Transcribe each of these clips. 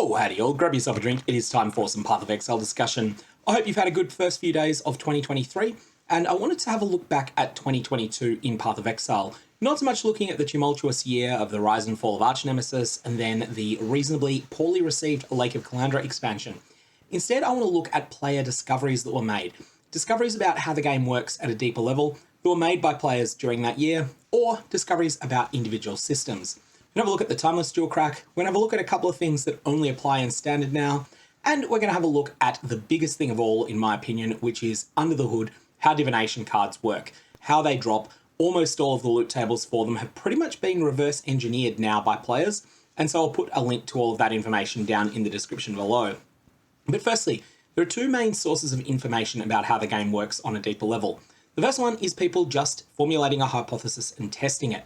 Oh, howdy all, grab yourself a drink, it is time for some Path of Exile discussion. I hope you've had a good first few days of 2023, and I wanted to have a look back at 2022 in Path of Exile. Not so much looking at the tumultuous year of the rise and fall of Archnemesis, and then the reasonably poorly received Lake of Kalandra expansion. Instead, I want to look at player discoveries that were made. Discoveries about how the game works at a deeper level that were made by players during that year, or discoveries about individual systems. We're going to have a look at the Timeless Dual Crack, we're going to have a look at a couple of things that only apply in Standard now, and we're going to have a look at the biggest thing of all, in my opinion, which is under the hood, how Divination cards work, how they drop. Almost all of the loot tables for them have pretty much been reverse engineered now by players, and so I'll put a link to all of that information down in the description below. But firstly, there are two main sources of information about how the game works on a deeper level. The first one is people just formulating a hypothesis and testing it.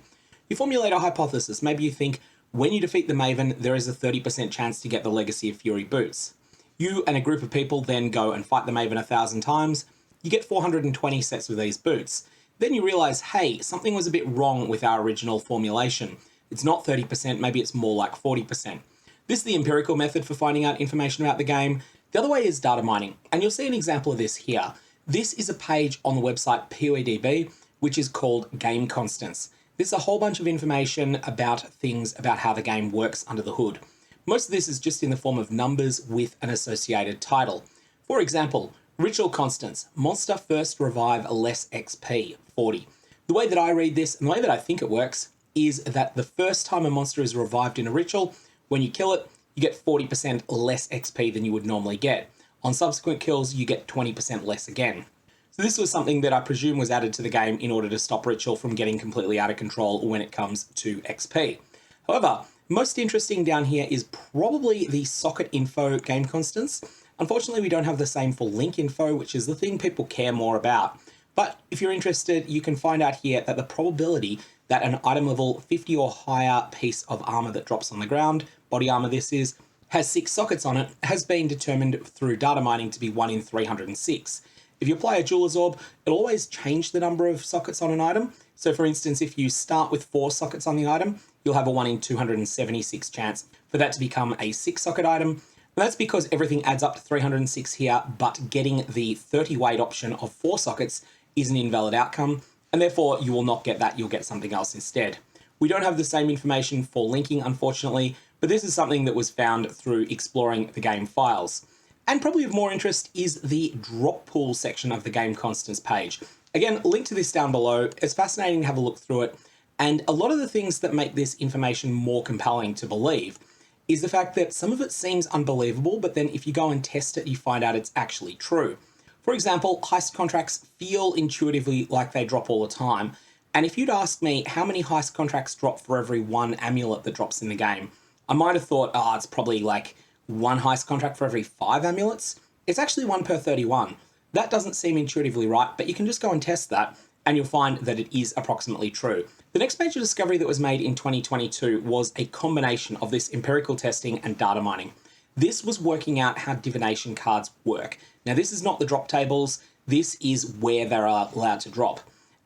You formulate a hypothesis, maybe you think, when you defeat the Maven, there is a 30% chance to get the Legacy of Fury boots. You and a group of people then go and fight the Maven 1,000 times, you get 420 sets of these boots. Then you realize, hey, something was a bit wrong with our original formulation. It's not 30%, maybe it's more like 40%. This is the empirical method for finding out information about the game. The other way is data mining, and you'll see an example of this here. This is a page on the website POE, which is called Game Constants. This is a whole bunch of information about things about how the game works under the hood. Most of this is just in the form of numbers with an associated title. For example, Ritual Constants, monster first revive less XP, 40. The way that I read this, and the way that I think it works, is that the first time a monster is revived in a ritual, when you kill it, you get 40% less XP than you would normally get. On subsequent kills, you get 20% less again. So this was something that I presume was added to the game in order to stop Ritual from getting completely out of control when it comes to XP. However, most interesting down here is probably the socket info game constants. Unfortunately, we don't have the same for link info, which is the thing people care more about. But if you're interested, you can find out here that the probability that an item level 50 or higher piece of armor that drops on the ground, body armor this is, has 6 sockets on it, has been determined through data mining to be 1 in 306. If you apply a jeweler's orb, it'll always change the number of sockets on an item. So for instance, if you start with 4 sockets on the item, you'll have a 1 in 276 chance for that to become a 6 socket item. And that's because everything adds up to 306 here, but getting the 30 weight option of 4 sockets is an invalid outcome, and therefore you will not get that, you'll get something else instead. We don't have the same information for linking, unfortunately, but this is something that was found through exploring the game files. And probably of more interest is the drop pool section of the Game Constants page. Again, link to this down below. It's fascinating to have a look through it. And a lot of the things that make this information more compelling to believe is the fact that some of it seems unbelievable, but then if you go and test it, you find out it's actually true. For example, heist contracts feel intuitively like they drop all the time. And if you'd ask me how many heist contracts drop for every 1 amulet that drops in the game, I might have thought, it's probably like 1 heist contract for every 5 amulets. It's actually 1 per 31. That doesn't seem intuitively right, but you can just go and test that and you'll find that it is approximately true. The next major discovery that was made in 2022 was a combination of this empirical testing and data mining. This was working out how divination cards work. Now, this is not the drop tables. This is where they're allowed to drop.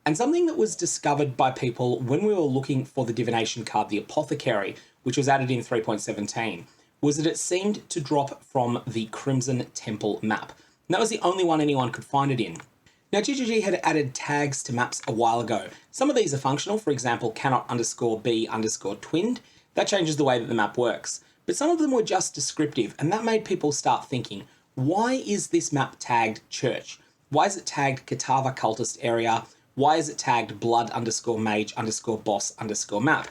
And something that was discovered by people when we were looking for the divination card, the Apothecary, which was added in 3.17, was that it seemed to drop from the Crimson Temple map. And that was the only one anyone could find it in. Now, GGG had added tags to maps a while ago. Some of these are functional, for example, cannot_be_twinned. That changes the way that the map works. But some of them were just descriptive, and that made people start thinking, why is this map tagged church? Why is it tagged Katava cultist area? Why is it tagged blood_mage_boss_map?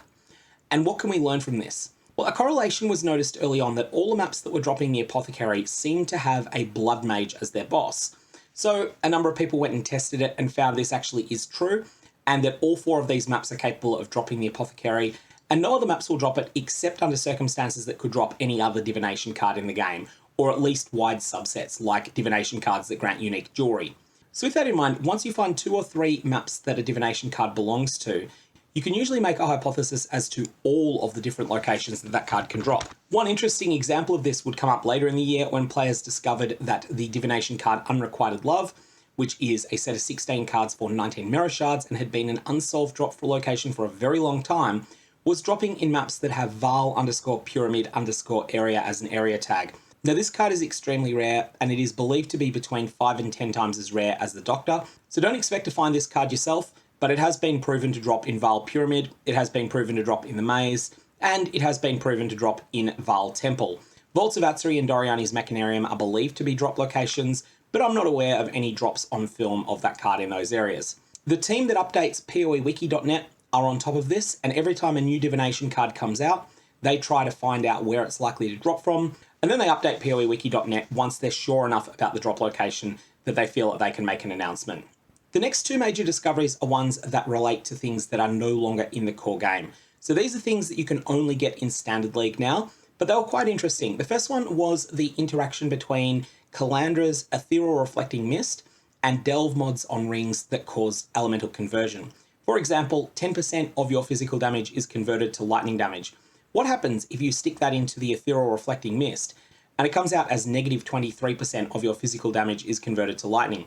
And what can we learn from this? Well, a correlation was noticed early on that all the maps that were dropping the Apothecary seemed to have a blood mage as their boss. So a number of people went and tested it and found this actually is true, and that all 4 of these maps are capable of dropping the Apothecary, and no other maps will drop it except under circumstances that could drop any other divination card in the game, or at least wide subsets like divination cards that grant unique jewelry. So with that in mind, once you find 2 or 3 maps that a divination card belongs to, you can usually make a hypothesis as to all of the different locations that that card can drop. One interesting example of this would come up later in the year when players discovered that the divination card Unrequited Love, which is a set of 16 cards for 19 mirror shards and had been an unsolved drop for location for a very long time, was dropping in maps that have val_pyramid_area as an area tag. Now this card is extremely rare, and it is believed to be between 5 and 10 times as rare as the Doctor, so don't expect to find this card yourself, but it has been proven to drop in Val Pyramid, it has been proven to drop in the Maze, and it has been proven to drop in Val Temple. Vaults of Atzuri and Doriani's Machinarium are believed to be drop locations, but I'm not aware of any drops on film of that card in those areas. The team that updates POEwiki.net are on top of this, and every time a new Divination card comes out, they try to find out where it's likely to drop from, and then they update POEwiki.net once they're sure enough about the drop location that they feel that they can make an announcement. The next two major discoveries are ones that relate to things that are no longer in the core game. So these are things that you can only get in Standard League now, but they were quite interesting. The first one was the interaction between Kalandra's Ethereal Reflecting Mist and delve mods on rings that cause elemental conversion. For example, 10% of your physical damage is converted to lightning damage. What happens if you stick that into the Ethereal Reflecting Mist and it comes out as negative 23% of your physical damage is converted to lightning?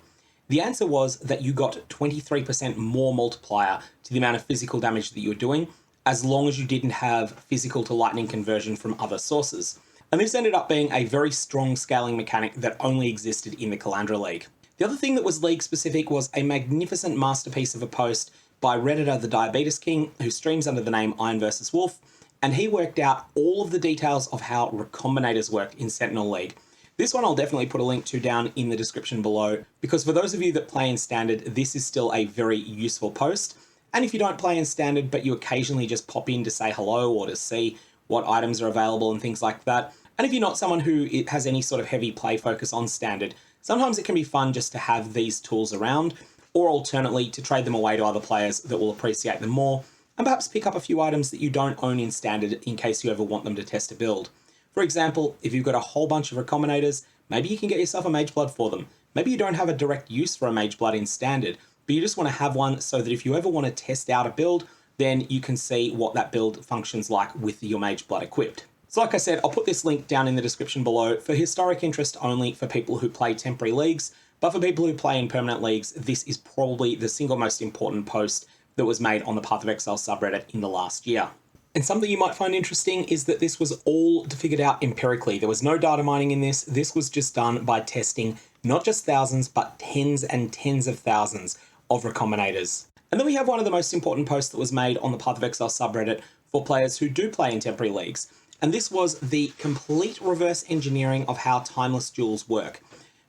The answer was that you got 23% more multiplier to the amount of physical damage that you were doing, as long as you didn't have physical to lightning conversion from other sources. And this ended up being a very strong scaling mechanic that only existed in the Kalandra League. The other thing that was league specific was a magnificent masterpiece of a post by Redditor the Diabetes King, who streams under the name Iron vs. Wolf, and he worked out all of the details of how Recombinators work in Sentinel League. This one I'll definitely put a link to down in the description below, because for those of you that play in Standard, this is still a very useful post. And if you don't play in Standard, but you occasionally just pop in to say hello or to see what items are available and things like that, and if you're not someone who has any sort of heavy play focus on Standard, sometimes it can be fun just to have these tools around, or alternately to trade them away to other players that will appreciate them more, and perhaps pick up a few items that you don't own in Standard in case you ever want them to test a build. For example, if you've got a whole bunch of Recombinators, maybe you can get yourself a Mage Blood for them. Maybe you don't have a direct use for a Mage Blood in Standard, but you just want to have one so that if you ever want to test out a build, then you can see what that build functions like with your Mage Blood equipped. So like I said, I'll put this link down in the description below for historic interest only for people who play temporary leagues, but for people who play in permanent leagues, this is probably the single most important post that was made on the Path of Exile subreddit in the last year. And something you might find interesting is that this was all figured out empirically. There was no data mining in this. This was just done by testing not just thousands, but tens and tens of thousands of Recombinators. And then we have one of the most important posts that was made on the Path of Exile subreddit for players who do play in temporary leagues. And this was the complete reverse engineering of how timeless jewels work.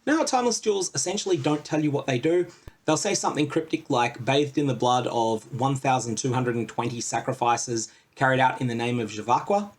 Now, timeless jewels essentially don't tell you what they do. They'll say something cryptic like bathed in the blood of 1,220 sacrifices carried out in the name of Javakwa.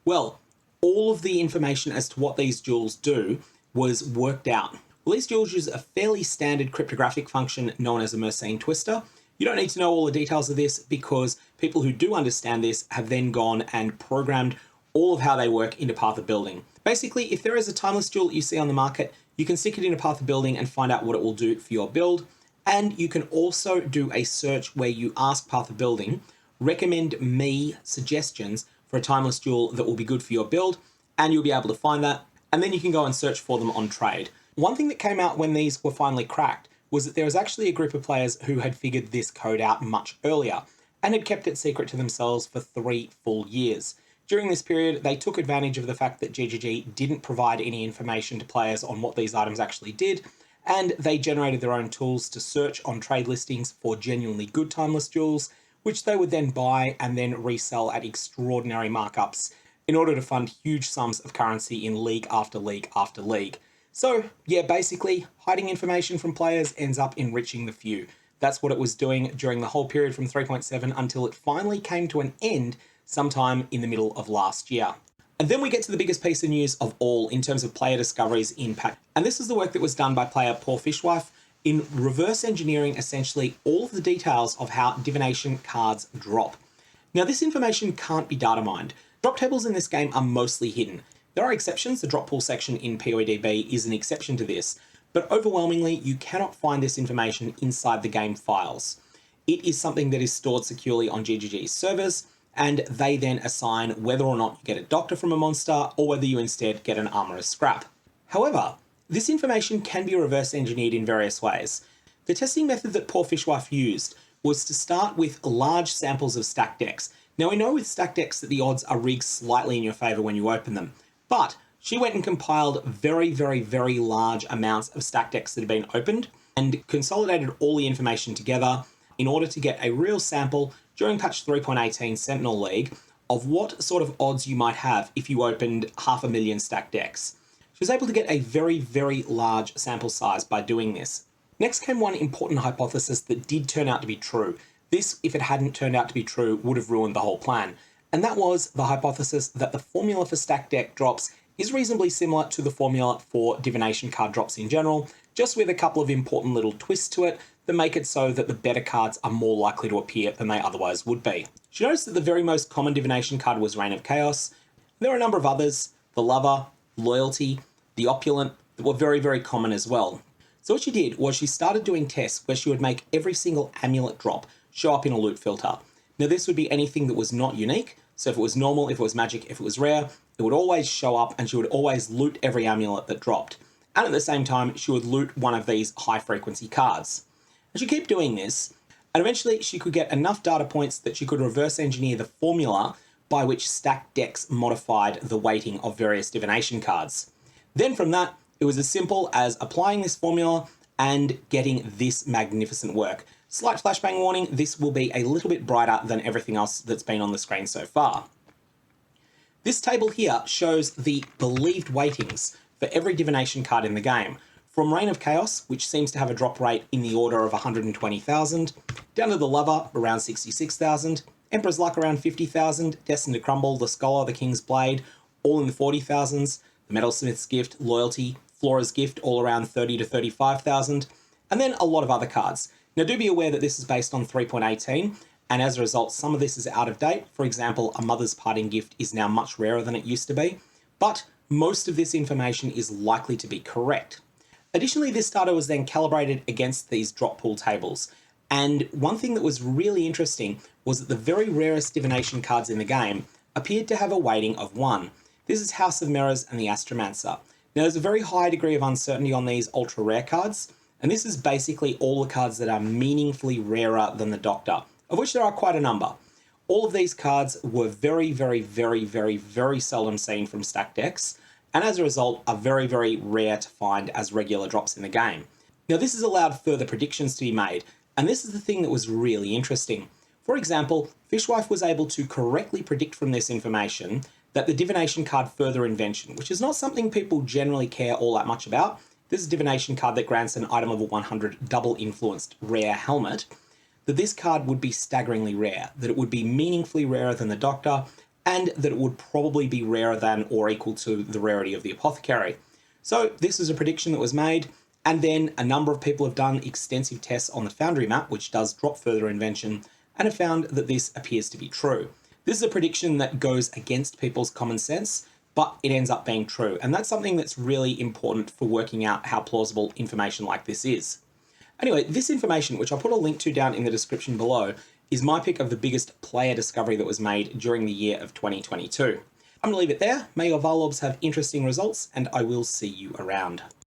Well, all of the information as to what these jewels do was worked out. Well, these jewels use a fairly standard cryptographic function known as a Mersenne twister. You don't need to know all the details of this because people who do understand this have then gone and programmed all of how they work into Path of Building. Basically, if there is a timeless jewel that you see on the market, you can stick it into Path of Building and find out what it will do for your build. And you can also do a search where you ask Path of Building, recommend me suggestions for a timeless jewel that will be good for your build, and you'll be able to find that. And then you can go and search for them on trade. One thing that came out when these were finally cracked was that there was actually a group of players who had figured this code out much earlier and had kept it secret to themselves for 3 full years. During this period, they took advantage of the fact that GGG didn't provide any information to players on what these items actually did, and they generated their own tools to search on trade listings for genuinely good timeless jewels, which they would then buy and then resell at extraordinary markups in order to fund huge sums of currency in league after league after league. So yeah, basically, hiding information from players ends up enriching the few. That's what it was doing during the whole period from 3.7 until it finally came to an end sometime in the middle of last year. And then we get to the biggest piece of news of all in terms of player discoveries in Path. And this is the work that was done by player Poor Fishwife in reverse engineering essentially all of the details of how divination cards drop. Now, this information can't be data mined. Drop tables in this game are mostly hidden. There are exceptions. The drop pool section in POEDB is an exception to this, but overwhelmingly you cannot find this information inside the game files. It is something that is stored securely on GGG's servers, and they then assign whether or not you get a doctor from a monster or whether you instead get an armorer's scrap. However, this information can be reverse engineered in various ways. The testing method that Poor Fishwife used was to start with large samples of stacked decks. Now, we know with stacked decks that the odds are rigged slightly in your favor when you open them, but she went and compiled very, very, very large amounts of stacked decks that had been opened and consolidated all the information together in order to get a real sample during patch 3.18 Sentinel League of what sort of odds you might have if you opened 500,000 stacked decks. She was able to get a very, very large sample size by doing this. Next came one important hypothesis that did turn out to be true. This, if it hadn't turned out to be true, would have ruined the whole plan. And that was the hypothesis that the formula for stacked deck drops is reasonably similar to the formula for divination card drops in general, just with a couple of important little twists to it that make it so that the better cards are more likely to appear than they otherwise would be. She noticed that the very most common divination card was Reign of Chaos. There were a number of others, the Lover, Loyalty, the Opulent, that were very, very common as well. So what she did was she started doing tests where she would make every single amulet drop show up in a loot filter. Now this would be anything that was not unique, so if it was normal, if it was magic, if it was rare, it would always show up and she would always loot every amulet that dropped. And at the same time, she would loot one of these high frequency cards. And she'd keep doing this, and eventually she could get enough data points that she could reverse engineer the formula by which stacked decks modified the weighting of various divination cards. Then from that, it was as simple as applying this formula and getting this magnificent work. Slight flashbang warning, this will be a little bit brighter than everything else that's been on the screen so far. This table here shows the believed weightings for every divination card in the game, from Reign of Chaos, which seems to have a drop rate in the order of 120,000, down to the Lover, around 66,000, Emperor's Luck around 50,000, Destined to Crumble, the Scholar, the King's Blade, all in the 40,000s, the Metalsmith's Gift, Loyalty, Flora's Gift, all around 30 to 35,000, and then a lot of other cards. Now do be aware that this is based on 3.18, and as a result, some of this is out of date. For example, a Mother's Parting Gift is now much rarer than it used to be, but most of this information is likely to be correct. Additionally, this data was then calibrated against these drop pool tables. And one thing that was really interesting was that the very rarest divination cards in the game appeared to have a weighting of 1. This is House of Mirrors and the Astromancer. Now, there's a very high degree of uncertainty on these ultra rare cards, and this is basically all the cards that are meaningfully rarer than the Doctor, of which there are quite a number. All of these cards were very, very, very, very, very seldom seen from stacked decks, and as a result are very, very rare to find as regular drops in the game. Now, this has allowed further predictions to be made, and this is the thing that was really interesting. For example, Fishwife was able to correctly predict from this information that the divination card Further Invention, which is not something people generally care all that much about, this is a divination card that grants an item level 100 double influenced rare helmet, that this card would be staggeringly rare, that it would be meaningfully rarer than the Doctor, and that it would probably be rarer than or equal to the rarity of the Apothecary. So this is a prediction that was made, and then a number of people have done extensive tests on the Foundry map, which does drop Further Invention, and have found that this appears to be true. This is a prediction that goes against people's common sense, but it ends up being true, and that's something that's really important for working out how plausible information like this is. Anyway, this information, which I'll put a link to down in the description below, is my pick of the biggest player discovery that was made during the year of 2022. I'm going to leave it there. May your Varlorbs have interesting results, and I will see you around.